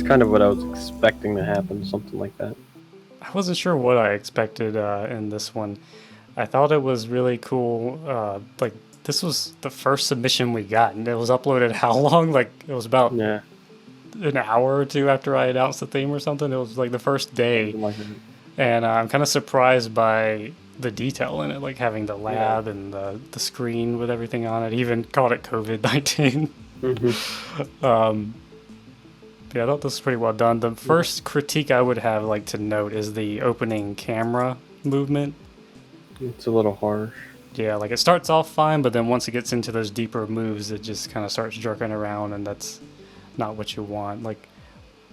kind of what I was expecting to happen, something like that. I wasn't sure what I expected in this one. I thought it was really cool. Like this was the first submission we got, and it was uploaded how long? Like it was about Yeah, an hour or two after I announced the theme or something. It was like the first day, something like that. and I'm kind of surprised by the detail in it, like having the Yeah. lab and the screen with everything on it. Even called it COVID-19. Hmm. Yeah, I thought this was pretty well done. The first critique I would have like to note is the opening camera movement. It's a little harsh. Yeah, like it starts off fine, but then once it gets into those deeper moves, it just kind of starts jerking around, and that's not what you want. Like,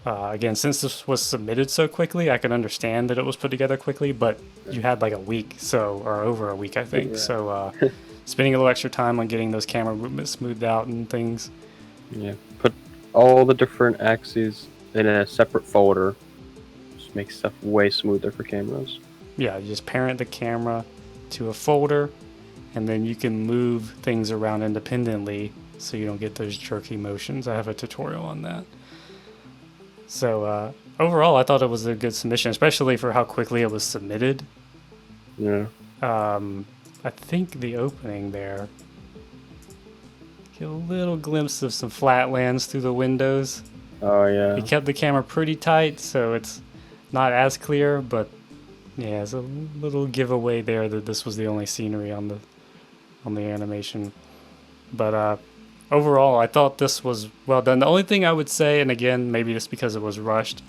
again, since this was submitted so quickly, I can understand that it was put together quickly, but you had like a week, so, or over a week, I think. Yeah. So, spending a little extra time on getting those camera movements smoothed out and things. Yeah. Put all the different axes in a separate folder. Just makes stuff way smoother for cameras. Yeah, you just parent the camera to a folder, and then you can move things around independently so you don't get those jerky motions. I have a tutorial on that. So overall, I thought it was a good submission, especially for how quickly it was submitted. Yeah. I think the opening there, get a little glimpse of some flatlands through the windows. Oh yeah. He kept the camera pretty tight, so it's not as clear, but yeah, it's a little giveaway there that this was the only scenery on the animation. But overall, I thought this was well done. The only thing I would say, and again, maybe just because it was rushed,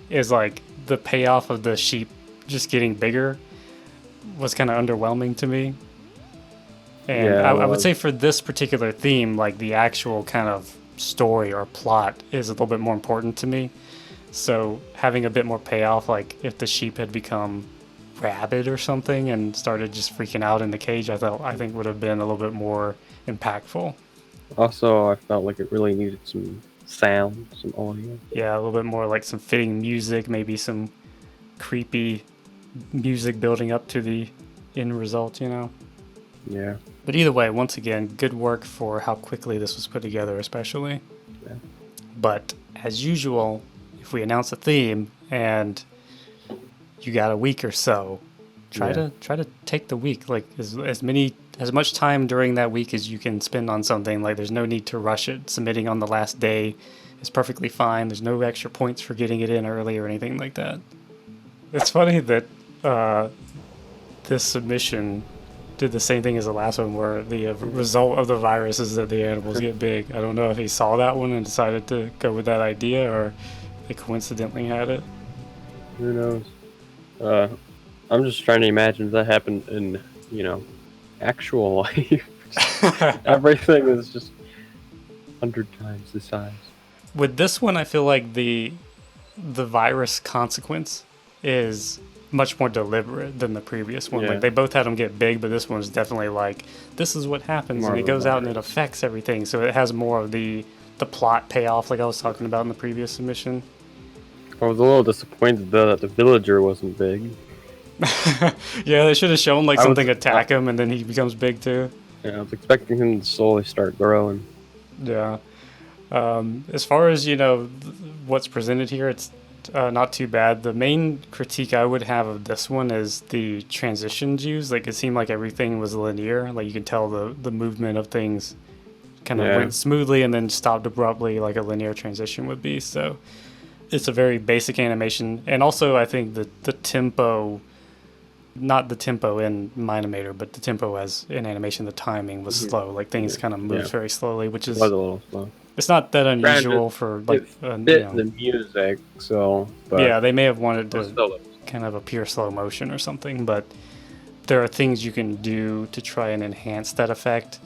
is like the payoff of the sheep just getting bigger was kind of underwhelming to me. And Yeah, I would say for this particular theme, like the actual kind of story or plot is a little bit more important to me. So having a bit more payoff, like if the sheep had become rabid or something and started just freaking out in the cage, I think would have been a little bit more impactful. also, I felt like it really needed some sound, some audio. Yeah, a little bit more like some fitting music, maybe some creepy music building up to the end result, you know? Yeah. But either way, once again, good work for how quickly this was put together, especially. Yeah. But as usual, if we announce a theme and you got a week or so, try to take the week, like as much time during that week as you can spend on something. Like there's no need to rush it. Submitting on the last day is perfectly fine. There's no extra points for getting it in early or anything like that. It's funny that this submission did the same thing as the last one, where the result of the virus is that the animals get big. I don't know if he saw that one and decided to go with that idea, or they coincidentally had it. Who knows? I'm just trying to imagine if that happened in, actual life. Everything is just 100 times the size. With this one, I feel like the virus consequence is much more deliberate than the previous one. Yeah. Like they both had them get big, but this one's definitely like this is what happens, More and it of a goes out and it virus. affects everything. So it has more of the plot payoff, like I was talking about in the previous submission. I was a little disappointed though that the villager wasn't big. Yeah, they should have shown like I was- something attack him, and then he becomes big too. Yeah, I was expecting him to slowly start growing. Yeah. As far as what's presented here, it's not too bad. The main critique I would have of this one is the transitions used. Like it seemed like everything was linear. Like you could tell the movement of things kind of went smoothly and then stopped abruptly, like a linear transition would be. So it's a very basic animation, and also I think the tempo. Not the tempo in Minimator, but the tempo as in animation, the timing was slow. Like things kind of moved very slowly, which It is was a little slow. it's not that unusual Granted, for like It fit the music, so. But yeah, they may have wanted it was to still- kind of appear slow motion or something, but there are things you can do to try and enhance that effect.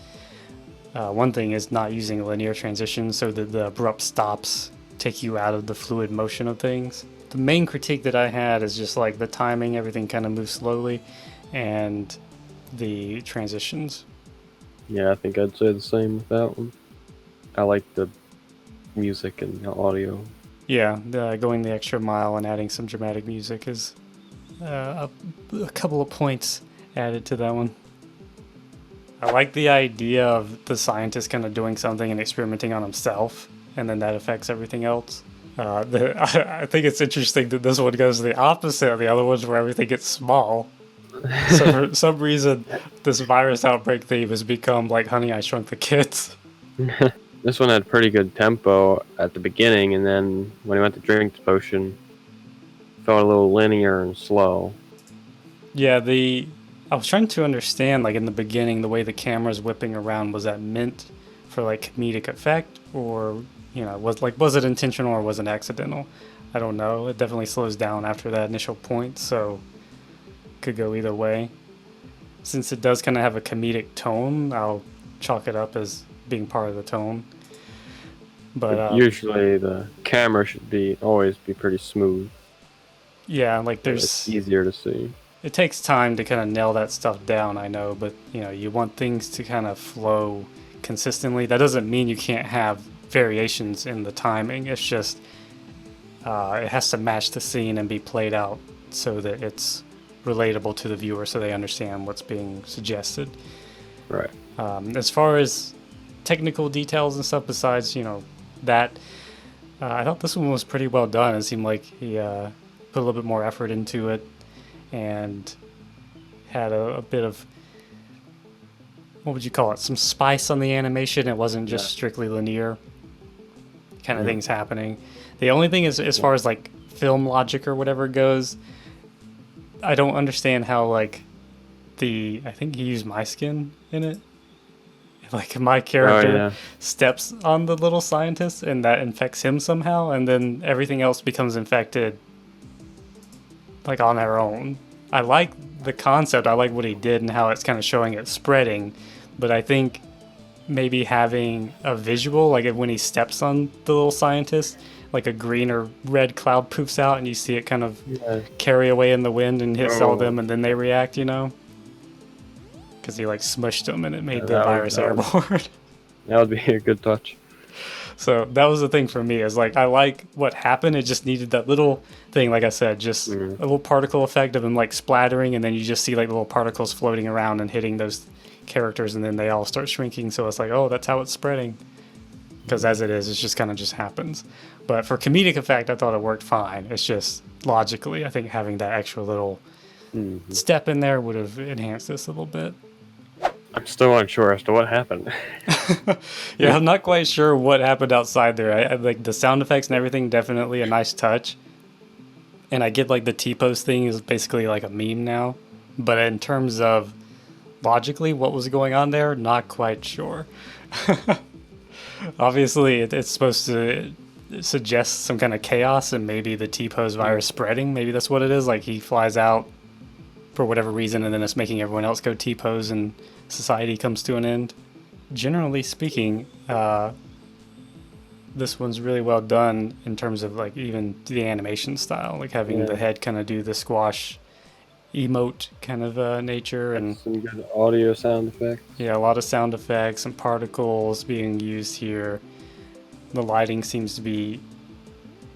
One thing is not using linear transitions so that the abrupt stops take you out of the fluid motion of things. The main critique that I had is just like the timing, everything kind of moves slowly, and the transitions. Yeah, I think I'd say the same with that one. I like the music and the audio. Yeah, going the extra mile and adding some dramatic music is a couple of points added to that one. I like the idea of the scientist kind of doing something and experimenting on himself, and then that affects everything else. I think it's interesting that this one goes the opposite of the other ones where everything gets small. So for some reason, this virus outbreak theme has become like Honey, I Shrunk the Kids. This one had pretty good tempo at the beginning, and then when he went to drink the potion, it felt a little linear and slow. Yeah, I was trying to understand, like in the beginning, the way the camera's whipping around, was that meant for like comedic effect, or was it intentional or was it accidental? I don't know. It definitely slows down after that initial point, so could go either way. Since it does kind of have a comedic tone, I'll chalk it up as being part of the tone. But usually the camera should always be pretty smooth. Yeah, like it's easier to see. It takes time to kind of nail that stuff down, I know, but you want things to kind of flow consistently. That doesn't mean you can't have variations in the timing. It's just it has to match the scene and be played out so that it's relatable to the viewer, so they understand what's being suggested. Right. As far as technical details and stuff, besides that, I thought this one was pretty well done. It seemed like he put a little bit more effort into it and had a bit of, what would you call it, some spice on the animation. It wasn't just strictly linear kind of things happening. The only thing is, as far as like film logic or whatever goes, I don't understand how like I think he used my skin in it. Like my character steps on the little scientist and that infects him somehow, and then everything else becomes infected like on their own. I like the concept. I like what he did and how it's kind of showing it spreading, but I think maybe having a visual, like when he steps on the little scientist, like a green or red cloud poofs out and you see it kind of carry away in the wind and hits all them, and then they react, because he like smushed them and it made the virus airborne. That would be a good touch. So that was the thing for me, is like I like what happened. It just needed that little thing, like I said, just a little particle effect of him like splattering, and then you just see like little particles floating around and hitting those characters, and then they all start shrinking. So it's like, oh, that's how it's spreading. Because as it is, it just kind of just happens. But for comedic effect, I thought it worked fine. It's just logically, I think having that extra little step in there would have enhanced this a little bit. I'm still unsure as to what happened. Yeah, I'm not quite sure what happened outside there. I like the sound effects and everything, definitely a nice touch. And I get like the T-pose thing is basically like a meme now. But in terms of logically what was going on there, not quite sure. Obviously, it's supposed to suggest some kind of chaos and maybe the T-pose virus spreading. Maybe that's what it is. Like he flies out for whatever reason, and then it's making everyone else go T-pose and society comes to an end. Generally speaking, this one's really well done in terms of like even the animation style, like having the head kind of do the squash emote kind of nature, and some good audio sound effects. Yeah, a lot of sound effects and particles being used here. The lighting seems to be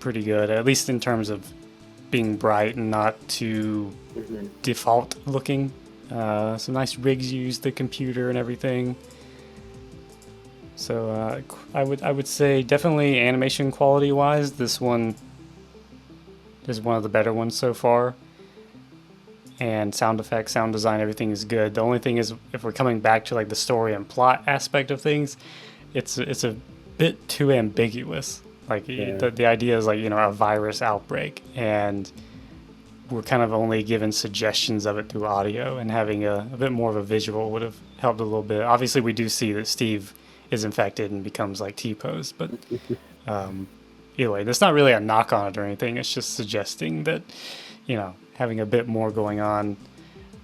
pretty good, at least in terms of being bright and not too default looking. Some nice rigs used, the computer and everything. So I would say definitely animation quality wise, this one is one of the better ones so far. And sound effects, sound design, everything is good. The only thing is, if we're coming back to like the story and plot aspect of things, it's a bit too ambiguous. Like the idea is like a virus outbreak, and we're kind of only given suggestions of it through audio, and having a bit more of a visual would have helped a little bit. Obviously, we do see that Steve is infected and becomes like T-pose, but either way, that's not really a knock on it or anything. It's just suggesting that having a bit more going on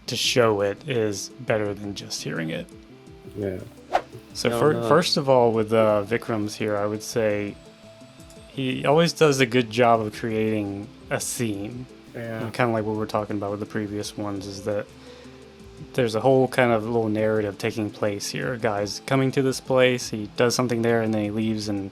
to show it is better than just hearing it. Yeah. So first of all, with Vikram's here, I would say he always does a good job of creating a scene. Yeah. Kind of like what we were talking about with the previous ones, is that there's a whole kind of little narrative taking place here. A guy's coming to this place, he does something there, and then he leaves and,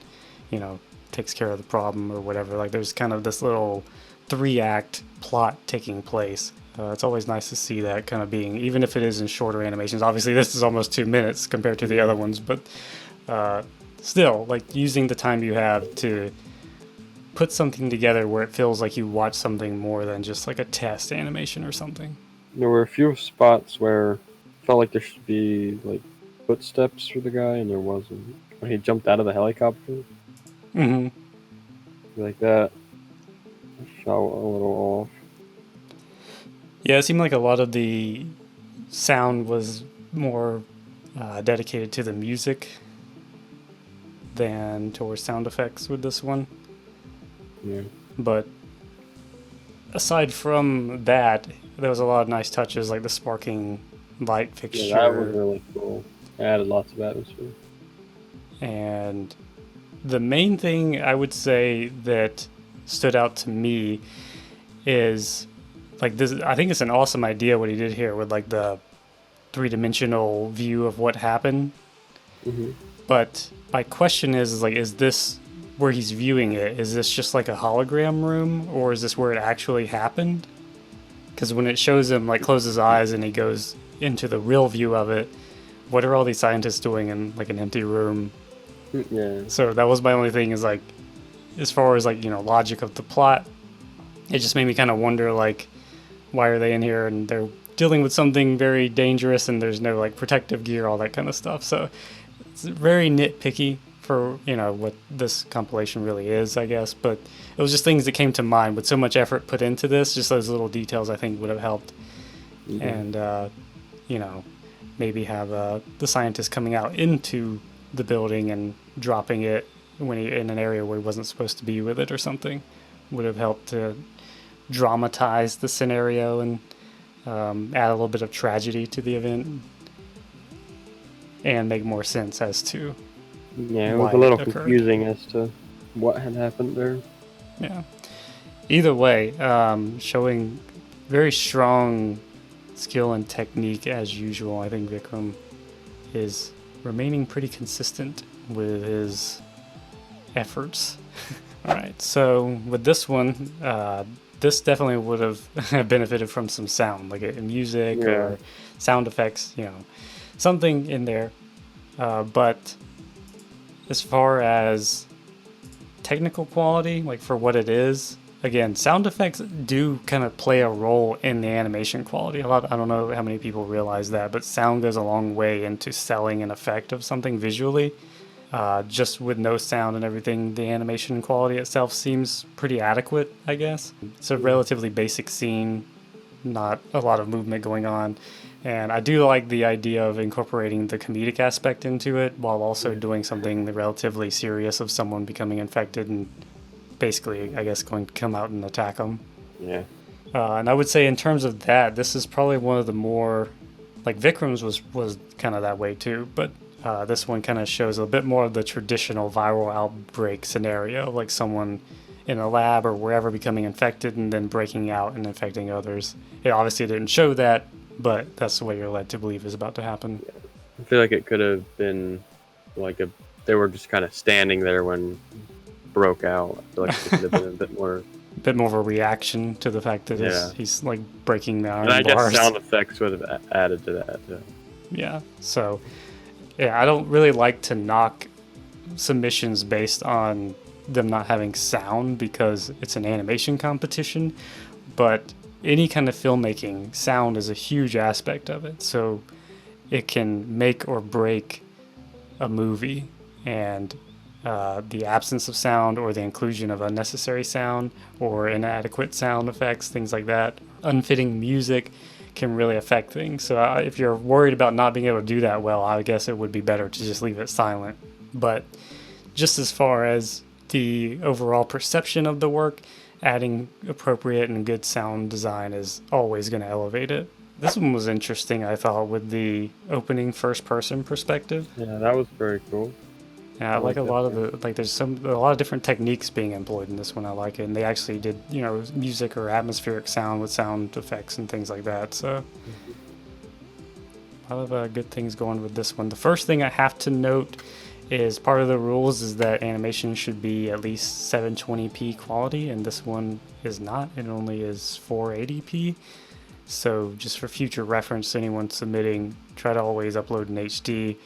takes care of the problem or whatever. Like there's kind of this little 3-act plot taking place. It's always nice to see that kind of being, even if it is in shorter animations. Obviously, this is almost 2 minutes compared to the other ones, but still, like using the time you have to put something together where it feels like you watch something more than just like a test animation or something. There were a few spots where it felt like there should be like footsteps for the guy, and there wasn't. When he jumped out of the helicopter, Mm-hmm. like that, it felt a little off. Yeah, it seemed like a lot of the sound was more dedicated to the music than towards sound effects with this one. Yeah. But aside from that, there was a lot of nice touches, like the sparking light fixture. Yeah, that was really cool. It added lots of atmosphere. And the main thing I would say that stood out to me is like this. I think it's an awesome idea what he did here with like the 3-dimensional view of what happened. Mm-hmm. But my question is like, is this where he's viewing it? Is this just like a hologram room, or is this where it actually happened? Because when it shows him like close his eyes and he goes into the real view of it, what are all these scientists doing in like an empty room? Yeah. So that was my only thing, is like, as far as like, logic of the plot, it just made me kind of wonder like, why are they in here and they're dealing with something very dangerous and there's no like protective gear, all that kind of stuff. So it's very nitpicky for what this compilation really is, I guess. But it was just things that came to mind with so much effort put into this. Just those little details I think would have helped. Mm-hmm. And maybe have the scientist coming out into the building and dropping it when he in an area where he wasn't supposed to be with it or something would have helped to dramatize the scenario and add a little bit of tragedy to the event and make more sense as to it was a little confusing as to what had happened there. Yeah. Either way, showing very strong skill and technique as usual. I think Vikram is remaining pretty consistent with his efforts. All right, so with this one, this definitely would have benefited from some sound, like music or sound effects, something in there. But as far as technical quality, like for what it is, again, sound effects do kind of play a role in the animation quality. I don't know how many people realize that, but sound goes a long way into selling an effect of something visually. Just with no sound and everything, the animation quality itself seems pretty adequate, I guess. It's a relatively basic scene, not a lot of movement going on. And I do like the idea of incorporating the comedic aspect into it while also doing something relatively serious of someone becoming infected and basically, I guess, going to come out and attack them. Yeah. And I would say in terms of that, this is probably one of the more, like Vikram's was kind of that way too, but this one kind of shows a bit more of the traditional viral outbreak scenario, like someone in a lab or wherever becoming infected and then breaking out and infecting others. It obviously didn't show that, but that's what you're led to believe is about to happen. I feel like it could have been like they were just kind of standing there when broke out. I feel like it could have been a bit more of a reaction to the fact that he's like breaking the iron bars. And I guess sound effects would have added to that too. Yeah, so I don't really like to knock submissions based on them not having sound because it's an animation competition, but any kind of filmmaking, sound is a huge aspect of it. So it can make or break a movie, and the absence of sound or the inclusion of unnecessary sound or inadequate sound effects, things like that, unfitting music can really affect things. So if you're worried about not being able to do that well, I guess it would be better to just leave it silent. But just as far as the overall perception of the work, adding appropriate and good sound design is always going to elevate it. This one was interesting, I thought, with the opening first-person perspective. Yeah, that was very cool. Yeah, I like a lot of the, like there's a lot of different techniques being employed in this one. I like it. And they actually did, music or atmospheric sound with sound effects and things like that. So a lot of good things going with this one. The first thing I have to note is part of the rules is that animation should be at least 720p quality, and this one is not. It only is 480p. So just for future reference, anyone submitting, try to always upload in HD.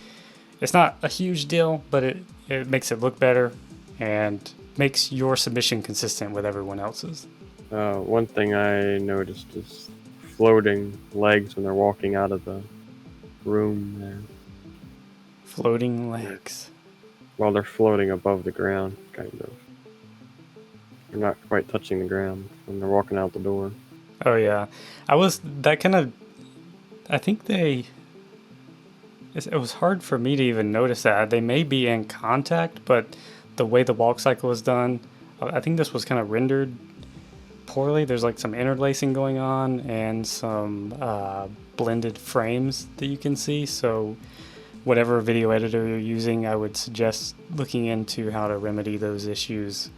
It's not a huge deal, but it makes it look better, and makes your submission consistent with everyone else's? One thing I noticed is floating legs when they're walking out of the room there. Floating legs. While they're floating above the ground, kind of. They're not quite touching the ground when they're walking out the door. Oh yeah, I think it was hard for me to even notice that. They may be in contact, but the way the walk cycle is done, I think this was kind of rendered poorly. There's like some interlacing going on and some blended frames that you can see. So whatever video editor you're using, I would suggest looking into how to remedy those issues.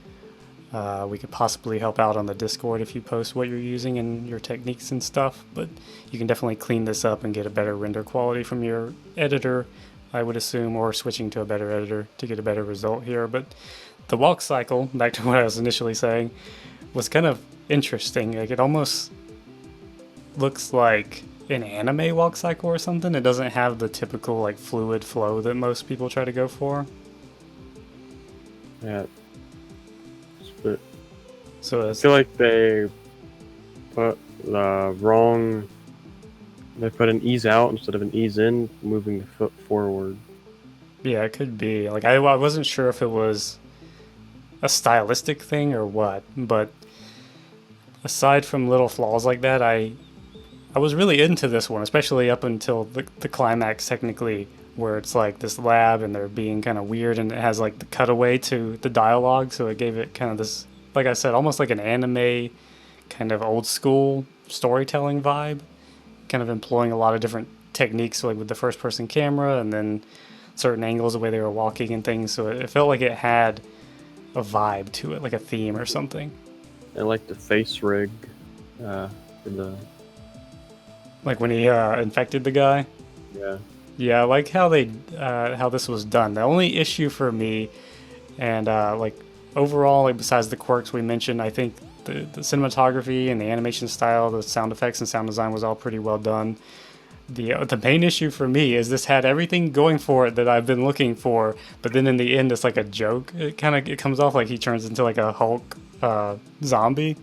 We could possibly help out on the Discord if you post what you're using and your techniques and stuff, but you can definitely clean this up and get a better render quality from your editor, I would assume, or switching to a better editor to get a better result here. But the walk cycle, back to what I was initially saying, was kind of interesting. Like, it almost looks like an anime walk cycle or something. It doesn't have the typical like fluid flow that most people try to go for. Yeah. But So I feel like they put the wrong. They put an ease out instead of an ease in, moving the foot forward. yeah, it could be. Like, I wasn't sure if it was a stylistic thing or what, but aside from little flaws like that, I was really into this one, especially up until the climax, technically, where it's like this lab and they're being kind of weird, and it has like the cutaway to the dialogue, so it gave it kind of this, like I said, almost like an anime kind of old school storytelling vibe, kind of employing a lot of different techniques, like with the first person camera and then certain angles, the way they were walking and things. So it felt like it had a vibe to it, like a theme or something. I like the face rig. For the Like when he infected the guy. yeah. Yeah, I like how how this was done. The only issue for me, and like overall, like besides the quirks we mentioned, I think the cinematography and the animation style, the sound effects and sound design was all pretty well done. The main issue for me is this had everything going for it that I've been looking for, but then in the end, it's like a joke. It comes off like he turns into like a Hulk zombie.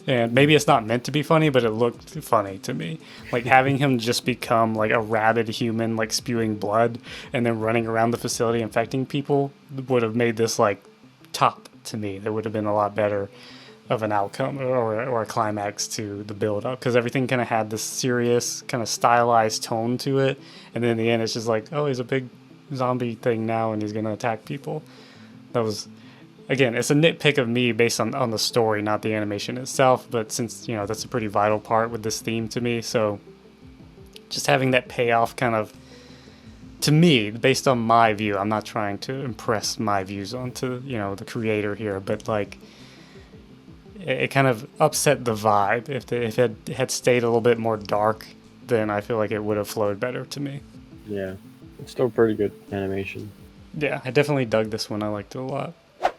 And maybe it's not meant to be funny, but it looked funny to me. Like having him just become like a rabid human, like spewing blood, and then running around the facility infecting people would have made this like top to me. There would have been a lot better of an outcome or a climax to the build up, because everything kind of had this serious, kind of stylized tone to it. And then in the end, it's just like, oh, he's a big zombie thing now and he's going to attack people. That was... Again, it's a nitpick of me based on the story, not the animation itself, but since, you know, that's a pretty vital part with this theme to me, so just having that payoff kind of, to me, based on my view, I'm not trying to impress my views onto, you know, the creator here, but like, it kind of upset the vibe. If it had stayed a little bit more dark, then I feel like it would have flowed better to me. Yeah. It's still pretty good animation. Yeah, I definitely dug this one. I liked it a lot.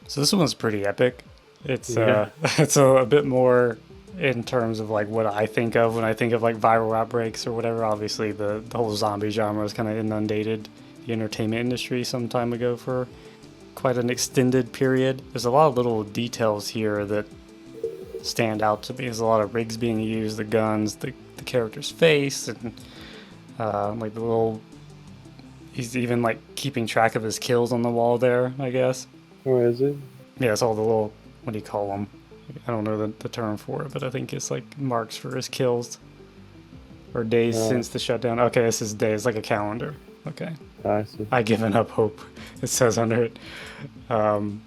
So this one's pretty epic. It's it's a bit more in terms of like what I think of when I think of like viral outbreaks or whatever. Obviously the whole zombie genre was kind of inundated the entertainment industry some time ago for quite an extended period. There's a lot of little details here that stand out to me. There's a lot of rigs being used, the guns, the character's face, and like the little... He's even like keeping track of his kills on the wall there, I guess. Oh, is it? Yeah, it's all the little, what do you call them? I don't know the term for it, but I think it's like marks for his kills. Or days since the shutdown. Okay, this is days, like a calendar. Okay. I see. I given up hope, it says under it. Yeah,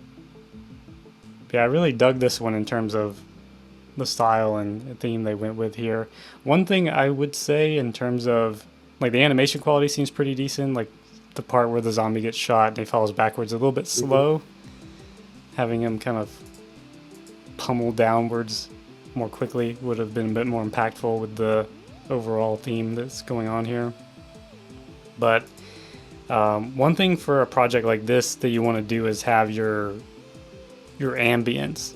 I really dug this one in terms of the style and theme they went with here. One thing I would say in terms of, like, the animation quality seems pretty decent. Like, the part where the zombie gets shot and he falls backwards a little bit slow. Having him kind of pummel downwards more quickly would have been a bit more impactful with the overall theme that's going on here. But one thing for a project like this that you want to do is have your ambience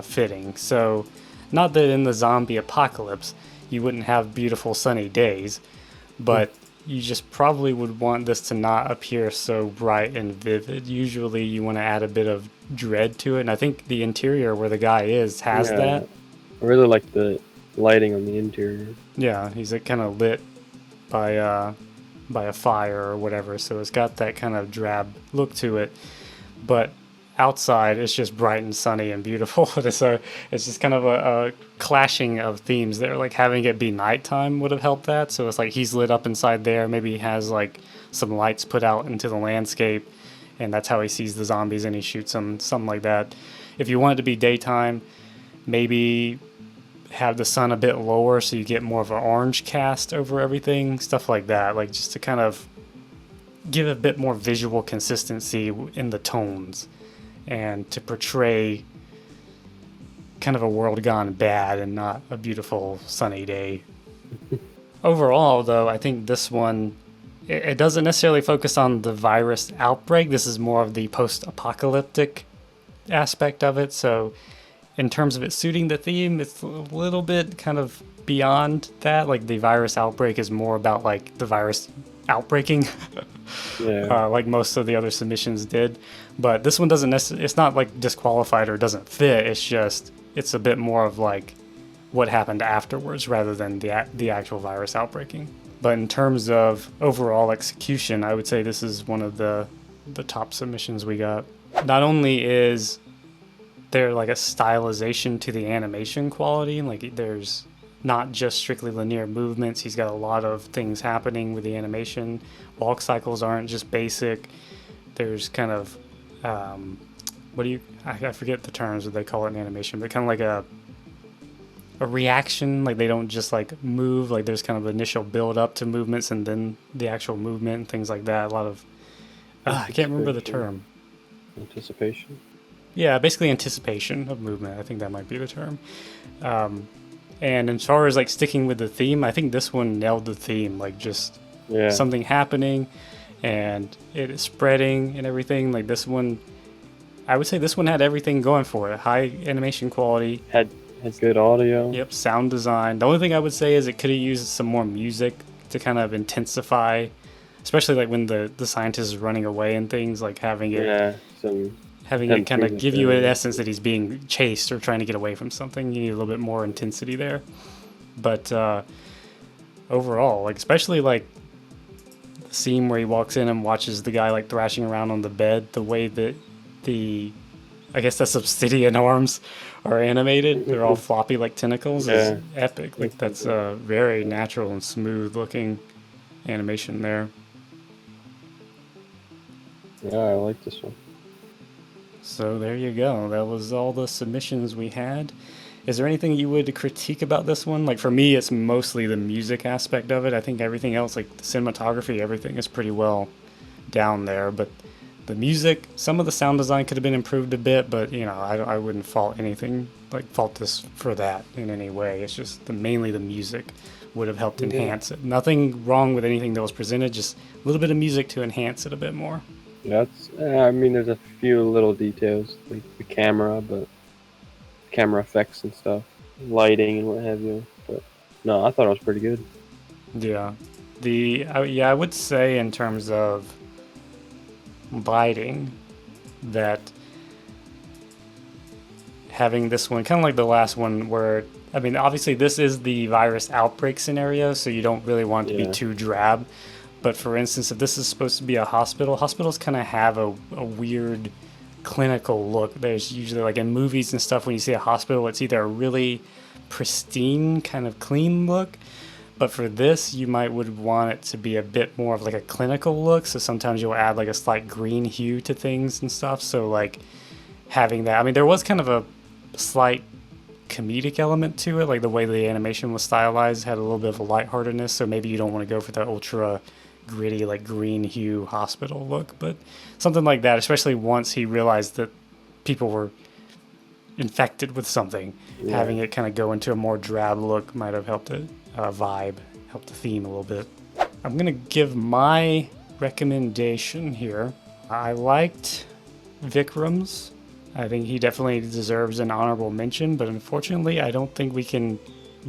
fitting. So, not that in the zombie apocalypse you wouldn't have beautiful sunny days, but you just probably would want this to not appear so bright and vivid. Usually you want to add a bit of dread to it, and I think the interior where the guy is has that. I really like the lighting on the interior. Yeah, he's like kind of lit by a fire or whatever, so it's got that kind of drab look to it. But outside it's just bright and sunny and beautiful. So it's just kind of a clashing of themes there. Like having it be nighttime would have helped that. So it's like he's lit up inside there. Maybe he has like some lights put out into the landscape, and that's how he sees the zombies and he shoots them, something like that. If you want it to be daytime, maybe have the sun a bit lower so you get more of an orange cast over everything, stuff like that. Like just to kind of give a bit more visual consistency in the tones, and to portray kind of a world gone bad and not a beautiful sunny day. Overall, though, I think this one, it doesn't necessarily focus on the virus outbreak. This is more of the post-apocalyptic aspect of it. So in terms of it suiting the theme, it's a little bit kind of beyond that. Like the virus outbreak is more about like the virus outbreaking. Like most of the other submissions did, but this one doesn't necessarily, it's not like disqualified or doesn't fit. It's just, it's a bit more of like what happened afterwards rather than the actual virus outbreaking. But in terms of overall execution, I would say this is one of the top submissions we got. Not only is there like a stylization to the animation quality, like there's not just strictly linear movements. He's got a lot of things happening with the animation. Walk cycles aren't just basic. There's kind of, I forget the terms that they call it in animation, but kind of like a reaction. Like they don't just like move, like there's kind of initial build up to movements and then the actual movement and things like that. A lot of, I can't remember the term. Anticipation? Yeah, basically anticipation of movement. I think that might be the term. And as far as like sticking with the theme, I think this one nailed the theme. Like just something happening and it is spreading and everything. Like this one, I would say this one had everything going for it. High animation quality. Had good audio. Yep, sound design. The only thing I would say is it could have used some more music to kind of intensify, especially like when the scientist is running away and things, like having it kind of give you an essence that he's being chased or trying to get away from something. You need a little bit more intensity there. But overall, like especially like the scene where he walks in and watches the guy like thrashing around on the bed, the way that I guess the obsidian arms are animated, they're all floppy like tentacles, is epic. Like that's a very natural and smooth looking animation there. Yeah, I like this one. So there you go. That was all the submissions we had. Is there anything you would critique about this one? Like for me, it's mostly the music aspect of it. I think everything else, like the cinematography, everything is pretty well down there. But the music, some of the sound design could have been improved a bit, but you know, I wouldn't fault this for that in any way. It's just mainly the music would have helped enhance it. Nothing wrong with anything that was presented, just a little bit of music to enhance it a bit more. I mean, there's a few little details, like the camera, but camera effects and stuff, lighting and what have you. But no, I thought it was pretty good. Yeah, I would say in terms of lighting, that having this one kind of like the last one, where I mean, obviously this is the virus outbreak scenario, so you don't really want it to be too drab. But for instance, if this is supposed to be a hospital, hospitals kind of have a weird clinical look. There's usually, like in movies and stuff, when you see a hospital, it's either a really pristine, kind of clean look. But for this, you would want it to be a bit more of like a clinical look. So sometimes you'll add like a slight green hue to things and stuff. So like having that, I mean, there was kind of a slight comedic element to it. Like the way the animation was stylized had a little bit of a lightheartedness. So maybe you don't want to go for the ultra gritty, like green hue hospital look, but something like that, especially once he realized that people were infected with something, having it kind of go into a more drab look might have helped it vibe, helped the theme a little bit. I'm gonna give my recommendation here. I liked Vikram's. I think he definitely deserves an honorable mention, but unfortunately I don't think we can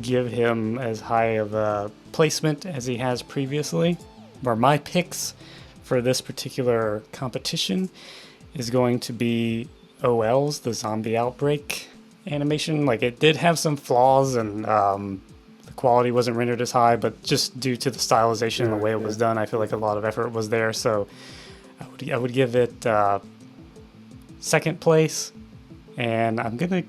give him as high of a placement as he has previously. or my picks for this particular competition is going to be OL's, the Zombie Outbreak animation. Like, it did have some flaws, and the quality wasn't rendered as high, but just due to the stylization and the way it was done, I feel like a lot of effort was there. So I would give it second place, and I'm gonna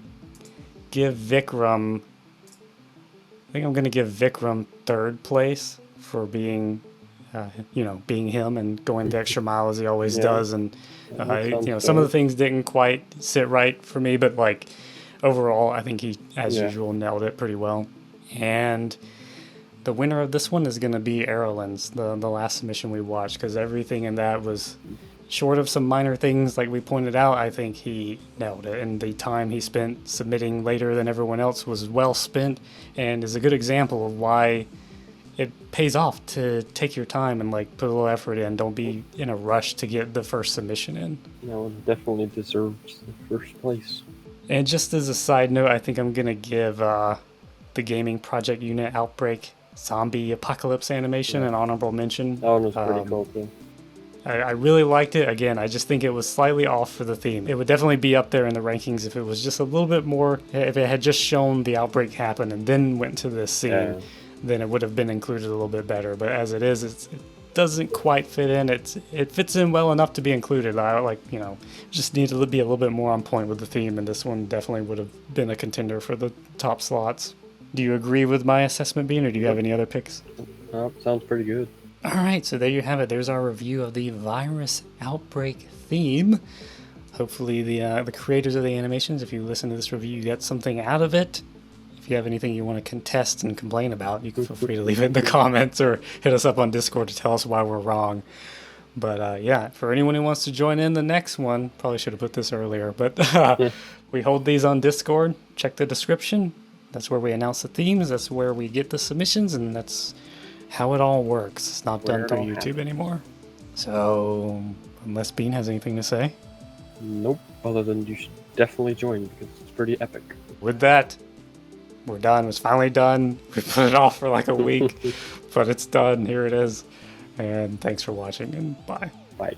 give Vikram. I think I'm gonna give Vikram third place for being, being him and going the extra mile as he always does. And some of the things didn't quite sit right for me, but like overall, I think he, as usual, nailed it pretty well. And the winner of this one is gonna be Erlen's, the last submission we watched, because everything in that was, short of some minor things like we pointed out, I think he nailed it. And the time he spent submitting later than everyone else was well spent, and is a good example of why it pays off to take your time and like put a little effort in. Don't be in a rush to get the first submission in. No, it definitely deserves the first place. And just as a side note, I think I'm gonna give the gaming project unit Outbreak zombie apocalypse animation an honorable mention. That one was pretty cool too. I really liked it. Again, I just think it was slightly off for the theme. It would definitely be up there in the rankings if it was just a little bit more, if it had just shown the outbreak happen and then went to this scene, then it would have been included a little bit better. But as it is, it doesn't quite fit in. It fits in well enough to be included. Just need to be a little bit more on point with the theme, and this one definitely would have been a contender for the top slots. Do you agree with my assessment, Bean, or do you have any other picks? Sounds pretty good. All right, so there you have it. There's our review of the virus outbreak theme. Hopefully the creators of the animations, if you listen to this review, you get something out of it. If you have anything you want to contest and complain about, you can feel free to leave it in the comments or hit us up on Discord to tell us why we're wrong. But for anyone who wants to join in the next one, probably should have put this earlier, but we hold these on Discord. Check the description. That's where we announce the themes. That's where we get the submissions, and that's how it all works. It's not done through YouTube anymore. So, unless Bean has anything to say? Nope, other than you should definitely join because it's pretty epic. With that, we're done. It's finally done. We put it off for like a week, but it's done. Here it is. And thanks for watching, and bye. Bye.